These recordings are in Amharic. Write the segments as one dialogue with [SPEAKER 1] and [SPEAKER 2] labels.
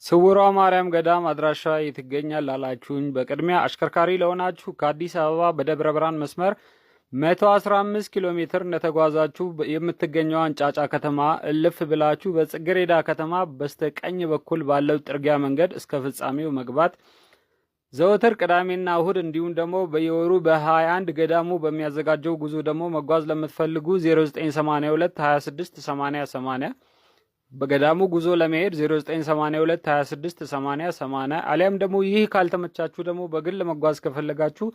[SPEAKER 1] ስውሯ ማርያም ገዳም አድራሻ የት ይገኛል ላላችሁኝ፣ በቅድሚያ አሽከርካሪ ለሆናችሁ ከአዲስ አበባ በደብረ ብርሃን መስመር 115 ኪሎ ሜትር እንደተጓዛችሁ የምትገኘዋን ጫጫ ከተማ እልፍ ብላችሁ በጽጌረዳ ከተማ በስተቀኝ በኩል ባለው ጥርጊያ መንገድ እስከ ፍጻሜው መግባት፣ ዘወትር ቅዳሜና እሁድ እንዲሁም ደግሞ በየወሩ በ21 ገዳሙ በሚያዘጋጀው ጉዞ ደግሞ መጓዝ ለምትፈልጉ 0982 26 80 80 በገዳሙ ጉዞ ለመሄድ 0982 26 80 80 አሊያም ደግሞ ይህ ካልተመቻችሁ ደግሞ በግል መጓዝ ከፈለጋችሁ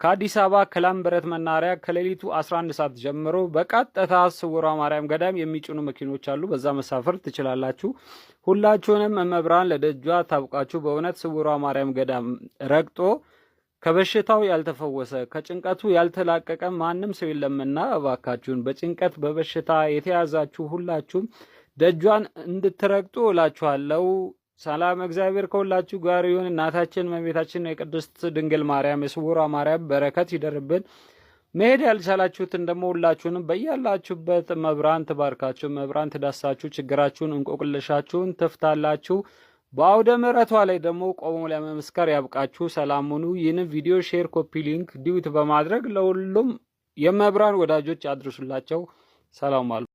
[SPEAKER 1] ከአዲስ አበባ ከላምበረት መናሪያ ከሌሊቱ 11 ሰዓት ጀምሮ በቀጥታ ስውሯ ማርያም ገዳም የሚጭኑ መኪኖች አሉ። በዛ መሳፈር ትችላላችሁ። ሁላችሁንም እመብርሃን ለደጇ ታብቃችሁ። በእውነት ስውሯ ማርያም ገዳም ረግጦ ከበሽታው ያልተፈወሰ ከጭንቀቱ ያልተላቀቀ ማንም ሰው የለምና እባካችሁን በጭንቀት በበሽታ የተያዛችሁ ሁላችሁም ደጇን እንድትረግጡ እላችኋለሁ። ሰላም እግዚአብሔር ከሁላችሁ ጋር ይሁን። እናታችን እመቤታችን የቅድስት ድንግል ማርያም የስውሯ ማርያም በረከት ይደርብን። መሄድ ያልቻላችሁትን ደግሞ ሁላችሁንም በያላችሁበት መብራን ትባርካችሁ፣ መብራን ትዳሳችሁ፣ ችግራችሁን እንቆቅልሻችሁን ትፍታላችሁ። በአውደ ምሕረቷ ላይ ደግሞ ቆሞ ለመመስከር ያብቃችሁ። ሰላም ሁኑ። ይህንን ቪዲዮ ሼር፣ ኮፒ ሊንክ፣ ዲዩት በማድረግ ለሁሉም የመብራን ወዳጆች አድርሱላቸው። ሰላም አሉ።